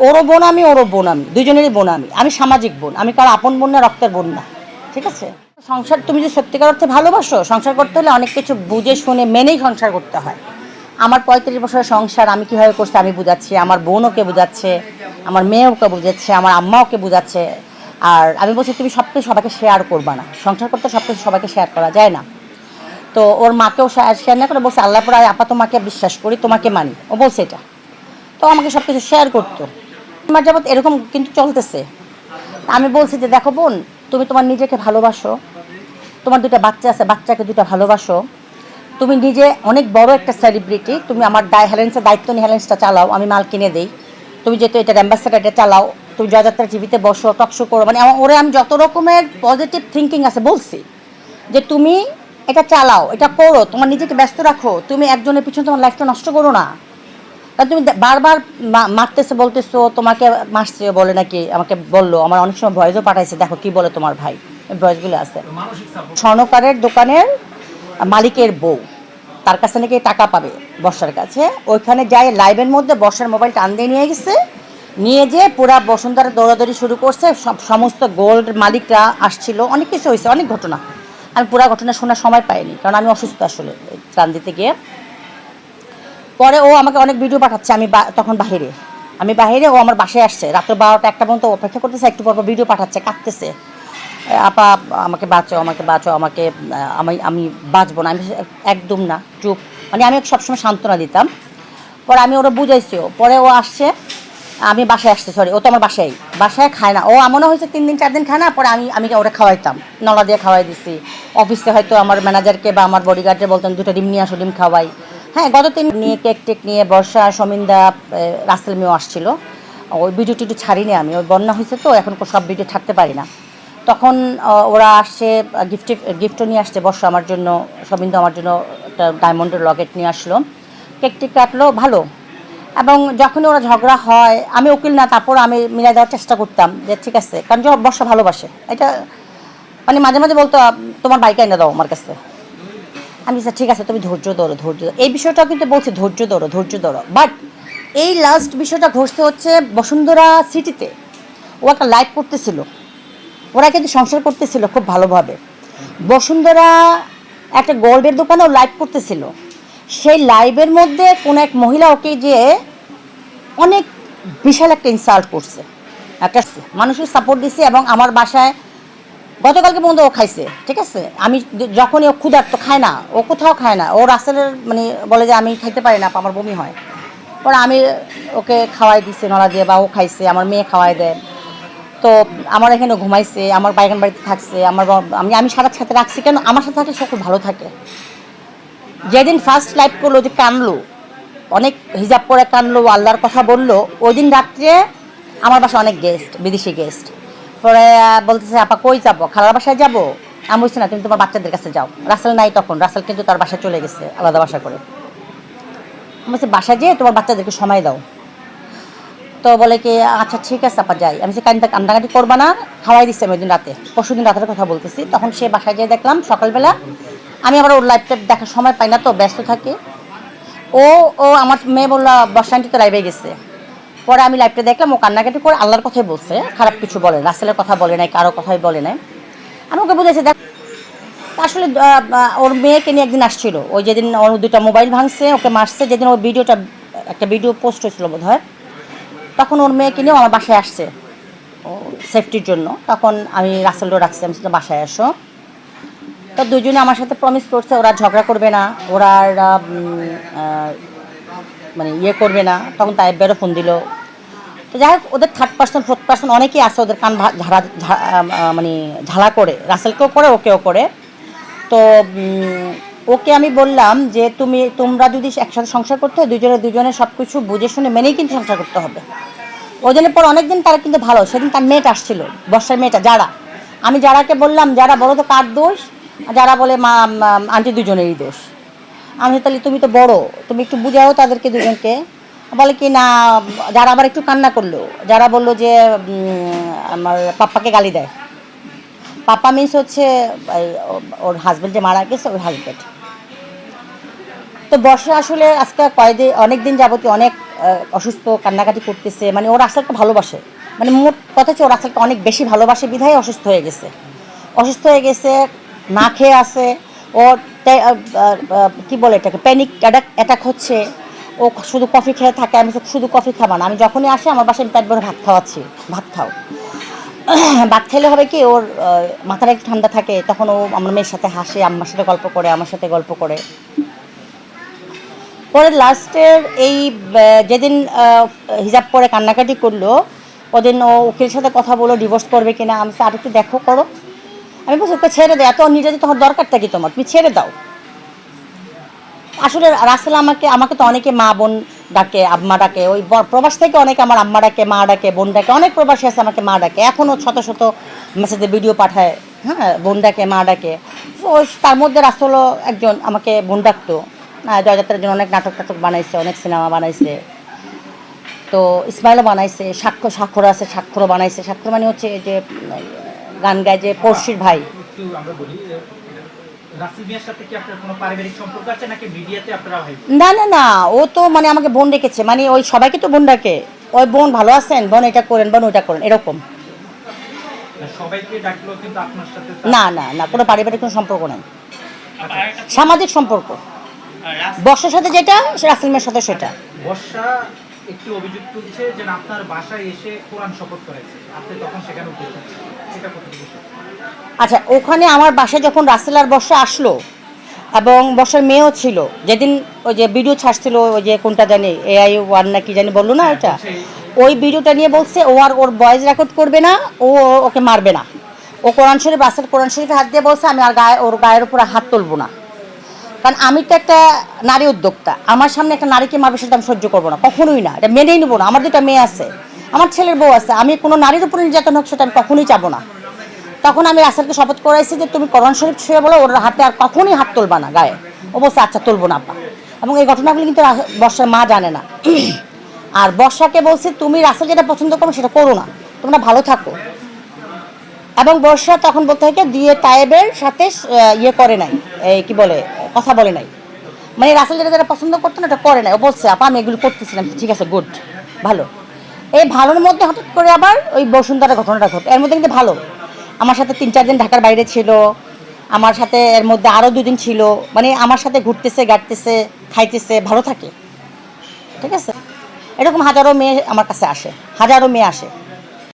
ওরও বোন আমি, ওরও বোন আমি, দুজনেরই বোন আমি। আমি সামাজিক বোন, আমি কারো আপন বোন না, রক্তের বোন না। ঠিক আছে? সংসার তুমি যদি সত্যিকার অর্থে ভালোবাসো, সংসার করতে হলে অনেক কিছু বুঝে শুনে মেনেই সংসার করতে হয়। আমার ৩৫ বছরের সংসার আমি কীভাবে করছি আমি বুঝাচ্ছি, আমার বোন ওকে বুঝাচ্ছে, আমার মেয়ে ওকে বুঝাচ্ছে, আমার আম্মা ওকে বুঝাচ্ছে। আর আমি বলছি তুমি সব কিছু সবাইকে শেয়ার করবা না, সংসার করতে সব কিছু সবাইকে শেয়ার করা যায় না। তো ওর মাকেও শেয়ার না করে বলছে আল্লাহ পরে আপা তোমাকে বিশ্বাস করি, তোমাকে মানি, ও বলছে এটা। তো আমাকে সব কিছু শেয়ার করতো। আমার যাবৎ এরকম কিন্তু চলতেছে। আমি বলছি যে দেখো বোন, তুমি তোমার নিজেকে ভালোবাসো, তোমার দুটো বাচ্চা আছে, বাচ্চাকে দুটো ভালোবাসো, তুমি নিজে অনেক বড় একটা সেলিব্রিটি, তুমি আমার হেলেন্সের দায়িত্ব নিয়ে হেলেন্সটা চালাও, আমি মাল কিনে দিই, তুমি যেহেতু এটার অ্যাম্বাসেডার, এটা চালাও, তুমি জয়যাত্রা টিভিতে বসো, টকশো করো, মানে ওরে আমি যত রকমের পজিটিভ থিঙ্কিং আছে বলছি যে তুমি এটা চালাও, এটা করো, তোমার নিজেকে ব্যস্ত রাখো, তুমি একজনের পিছনে তোমার লাইফটা নষ্ট করো না। কারণ তুমি বারবার মারতেছে, বলতেছো তোমাকে মারছে বলে নাকি, আমাকে বললো, আমার অনেক সময় ভয়েসও পাঠাইছে, দেখো কি বলে তোমার ভাই, ভয়েসগুলো আছে। স্বর্ণকারের দোকানের মালিকের বউ, তার কাছে নাকি টাকা পাবে বর্ষার কাছে, ওইখানে যাই লাইভের মধ্যে বর্ষার মোবাইল টান দিয়ে নিয়ে গেছে, নিয়ে যেয়ে পুরা বসুন্ধরা দৌড়াদৌড়ি শুরু করছে, সমস্ত গোল্ড মালিকরা আসছিল, অনেক কিছু হয়েছে, অনেক ঘটনা। আমি পুরা ঘটনা শোনার সময় পাইনি, কারণ আমি অসুস্থ আসলে ত্রাণ দিতে গিয়ে। পরে ও আমাকে অনেক ভিডিও পাঠাচ্ছে, আমি তখন বাহিরে, আমি বাহিরে, ও আমার বাসায় আসছে, রাত্র ১২টা ১টা পর্যন্ত অপেক্ষা করতেছে, একটু পর ভিডিও পাঠাচ্ছে, কাঁদতেছে, আপা আমাকে বাঁচো, আমাকে বাঁচো, আমাকে আমি বাঁচবো না। আমি একদম না, চুপ, মানে আমি সবসময় সান্ত্বনা দিতাম। পরে আমি ওরা বুঝাইছিও, পরে ও আসছে, আমি বাসায় আসছে, সরি, ও তো আমার বাসায় খায় না, ও এমনও হয়েছে ৩ দিন ৪ দিন খায় না। পরে আমি ওরা খাওয়াইতাম, নলা দিয়ে খাওয়াই দিছি, অফিসে হয়তো আমার ম্যানেজারকে বা আমার বডিগার্ডে বলতাম 2টা ডিম নিয়ে আসো, ডিম খাওয়াই। হ্যাঁ, গত ৩ নিয়ে কেক টেক নিয়ে বর্ষা, সমিন্দা, রাসেল মেয়েও আসছিল। ওই ভিডিও টিডিও ছাড়িনি আমি, ওই বন্যা হয়েছে তো এখন সব ভিডিও ছাড়তে পারি না। তখন ওরা আসছে, গিফটও নিয়ে আসছে, বর্ষা আমার জন্য, সবিন্দু আমার জন্য একটা ডায়মন্ডের লকেট নিয়ে আসলো, কেক টেক কাটলো ভালো। এবং যখনই ওরা ঝগড়া হয়, আমি উকিল না, তারপর আমি মিলাই দেওয়ার চেষ্টা করতাম যে ঠিক আছে, কারণ বর্ষা ভালোবাসে এটা, মানে মাঝে মাঝে বলতো তোমার বাইক এনে দাও আমার কাছে। আমি ঠিক আছে, তুমি ধৈর্য ধরো, ধৈর্য ধরো, এই বিষয়টাও কিন্তু বলছি ধৈর্য ধরো, ধৈর্য ধরো। বাট এই লাস্ট বিষয়টা ঘটছে হচ্ছে বসুন্ধরা সিটিতে, ও একটা লাইভ করতেছিল, ওরা কিন্তু সংসার করতেছিল খুব ভালোভাবে। বসুন্ধরা একটা গোল্ডের দোকানেও লাইভ করতেছিল, সেই লাইভের মধ্যে কোনো এক মহিলা ওকে যে অনেক বিশাল একটা ইনসাল্ট করছে, একটা মানুষের সাপোর্ট দিছে। এবং আমার বাসায় গতকালকে পর্যন্ত ও খাইছে, ঠিক আছে, আমি যখনই ও ক্ষুধার্ত খায় না, ও কোথাও খায় না, ও রাসেলের মানে বলে যে আমি খাইতে পারি না, আমার বমি হয়। পরে আমি ওকে খাওয়াই দিছি নলা দিয়ে, বা ও খাইছে, আমার মেয়ে খাওয়াই দেয়। তো আমার এখানে ঘুমাইছে, আমার বাইগান বাড়িতে থাকছে, আমি সাথে সাথে রাখছি, কেন আমার সাথে থাকলে সব খুব ভালো থাকে। যেদিন ফার্স্ট লাইভ করলো, যে কানলো, অনেক হিজাব পরে কানলো, আল্লাহর কথা বললো, ওই দিন রাত্রে আমার বাসায় অনেক গেস্ট, বিদেশি গেস্ট। পরে বলতেছে আপা কই যাবো, খালার বাসায় যাবো। আমি বলছি না, তুমি তোমার বাচ্চাদের কাছে যাও। রাসেল নাই তখন, রাসেল কিন্তু তার বাসায় চলে গেছে আলাদা বাসা করে। আমি বলছি বাসায় যেয়ে তোমার বাচ্চাদেরকে সময় দাও। তো বলে কি আচ্ছা ঠিক আছে আপা যাই। আমি কান্দাকাটি করবা না, খাওয়াই দিচ্ছি আমি ওই দিন রাতে, পরশু দিন রাতের কথা বলতেছি। তখন সে বাসায় যেয়ে দেখলাম সকালবেলা, আমি আবার ওর লাইভটা দেখার সময় পাই না, তো ব্যস্ত থাকে। ও ও আমার মেয়ে বললো বর্ষান্টি তো লাইভে গেছে। পরে আমি লাইভটা দেখলাম, ও কান্নাকাটি করে আল্লাহর কথাই বলছে, খারাপ কিছু বলে, রাসেলের কথা বলে নাই, কারো কথাই বলে নাই। আমি ওকে বুঝেছি দেখ, আসলে ওর মেয়েকে নিয়ে একদিন আসছিল, ওই যেদিন ওর 2টা মোবাইল ভাঙছে, ওকে মারছে, যেদিন ওর ভিডিওটা, একটা ভিডিও পোস্ট হয়েছিল বোধ হয়, তখন ওর মেয়েকে নিয়েও আমার বাসায় আসছে ও সেফটির জন্য। তখন আমি রাসেলও রাখছি, আমি শুধু বাসায় আসো। তো দুজনে আমার সাথে প্রমিস করছে ওরা ঝগড়া করবে না, ওরা আর মানে ইয়ে করবে না। তখন তাইবেরও ফোন দিল। তো যাই হোক, ওদের থার্ড পার্সন ফোর্থ পার্সন অনেকেই আছে, ওদের কান মানে ঝালা করে, রাসেলকেও করে, ওকেও করে। তো ওকে আমি বললাম যে তোমরা যদি একসাথে সংসার করতে হয়, দুজনে সব কিছু বুঝে শুনে মেনেই কিন্তু সংসার করতে হবে। ওই জন্য পর অনেকদিন তারা কিন্তু ভালো, সেদিন তার মেয়েটা আসছিল, বর্ষার মেয়েটা যারা, আমি যারাকে বললাম যারা বলো তো কার দোষ, যারা বলে মা আন্টি দুজনেরই দোষ। আমি তাহলে তুমি তো বড়, তুমি একটু বুঝাও তাদেরকে দুজনকে। বলে কি না, যারা আবার একটু কান্না করলো, যারা বললো যে আমার পাপ্পাকে গালি দেয়। পাপ্পা মিন্স হচ্ছে ওর হাজব্যান্ড যে মারা গেছে, ওই হাজব্যান্ড। তো বর্ষা আসলে আজকে কয়েকদিন অনেক দিন যাবতীয় অনেক অসুস্থ, কান্নাকাটি করতেছে, মানে ও রাসেলকে ভালোবাসে, মানে মোট কথা হচ্ছে ও রাসেলকে অনেক বেশি ভালোবাসে বিধায় অসুস্থ হয়ে গেছে, না খেয়ে আছে। ওর কী বলে এটাকে, প্যানিক অ্যাটাক হচ্ছে। ও শুধু কফি খেয়ে থাকে, আমি তো শুধু কফি খাবা না, আমি যখনই আসি আমার বাসায় আমি পেট ভরে ভাত খাওয়াচ্ছি, ভাত খাও। ভাত খেলে হবে কি ওর মাথাটা একটু ঠান্ডা থাকে, তখন ও আমার মেয়ের সাথে হাসে, আম্মার সাথে গল্প করে, আমার সাথে গল্প করে। পরে লাস্টের এই যেদিন হিজাব পরে কান্নাকাটি করলো, ওদিন ও উকিলের সাথে কথা বলো ডিভোর্স করবে কিনা। আমি আর একটু দেখো করো, আমি বলছি ওকে ছেড়ে দাও, এত নিজে তোমার দরকারটা কি, তোমার তুমি ছেড়ে দাও। আসলে রাসেল আমাকে তো অনেকে মা বোন ডাকে, আম্মা ডাকে, ওই প্রবাস থেকে অনেকে আমার আম্মা ডাকে, মা ডাকে, বোন ডাকে, অনেক প্রবাসী আছে আমাকে মা ডাকে, এখনও শত শত মেসেজে ভিডিও পাঠায়, হ্যাঁ বোন ডাকে, মা ডাকে। তো তার মধ্যে রাসেলও একজন আমাকে বোন ডাকতো। জয়যাত্রার জন্য অনেক নাটক বানাইছে, অনেক সিনেমা বানাইছে, তো ইসমাইলও বানাইছে, স্বাক্ষর আছে, স্বাক্ষরও বানাইছে। স্বাক্ষর মানে হচ্ছে যে গান গায় যে পড়শির ভাই। না না না, ও তো মানে আমাকে বোন ডেকেছে, মানে ওই সবাইকে তো বোন ডাকে, ওই বোন ভালো আছেন, বোন এটা করেন, বোন ওইটা করেন, এরকম। না না না, কোনো পারিবারিক কোনো সম্পর্ক নাই, সামাজিক সম্পর্ক। বর্ষার সাথে যেটা, রাসেল মেয়ের সাথে সেটা। বর্ষা একটি অভিযোগ তুলছে যে আপনার বাসায় এসে কোরআন শপথ করেছে, আপনি তখন সেখানে উপস্থিত ছিলেন, এটা কতটুকু সত্য? আচ্ছা, ওখানে আমার বাসায় যখন রাসেল আর বর্ষা আসলো এবং বর্ষার মেয়েও ছিল, যেদিন ওই যে ভিডিও ছাড়ছিল, ওই যে কোনটা জানি AI 1 না কি জানি বললো না, ওইটা ওই ভিডিওটা নিয়ে বলছে ও আর ওর ভয়েস রেকর্ড করবে না, ওকে মারবে না। ও কোরআন শরীফ, রাসেল কোরআন শরীফে হাত দিয়ে বলছে আমি আর ওর গায়ের উপরে হাত তুলবো না, কারণ আমি তো একটা নারী উদ্যোক্তা, আমার সামনে একটা নারীকে মারবে সেটা আমি সহ্য করবো না, কখনোই না, এটা মেনেই নেবো না। আমার দুটা মেয়ে আছে, আমার ছেলের বউ আছে, আমি কোনো নারীর উপরে নির্যাতন হোক সেটা আমি কখনোই চাবো না। তখন আমি রাসেলকে শপথ করাইছি যে তুমি কোরআন শরীফ ছুঁয়ে বলো ওর হাতে আর কখনোই হাত তুলবা না গায়ে। ও বলছে আচ্ছা তুলবো না আপা। এবং এই ঘটনাগুলো কিন্তু বর্ষার মা জানে না। আর বর্ষাকে বলছে তুমি রাসেল যেটা পছন্দ করো সেটা করো না, তোমরা ভালো থাকো। এবং বর্ষা তখন বলতে থাকে দিয়ে তায়েবের সাথে ইয়ে করে নাই, এই কি বলে, কথা বলে নাই, মানে রাসেল যেটা পছন্দ করতো না এটা করে নাই। ও বলছে আপা আমি এগুলো করতেছিলাম, ঠিক আছে গুড, ভালো। এই ভালোর মধ্যে হঠাৎ করে আবার ওই বসুন্ধরা ঘটনাটা ঘটে, এর মধ্যে কিন্তু ভালো। আমার সাথে 3-4 দিন ঢাকার বাইরে ছিল, আমার সাথে এর মধ্যে আরও 2 দিন ছিল, মানে আমার সাথে ঘুরতেছে, গাড়তেছে, খাইতেছে, ভালো থাকে, ঠিক আছে। এরকম হাজারো মেয়ে আমার কাছে আসে, হাজারো মেয়ে আসে।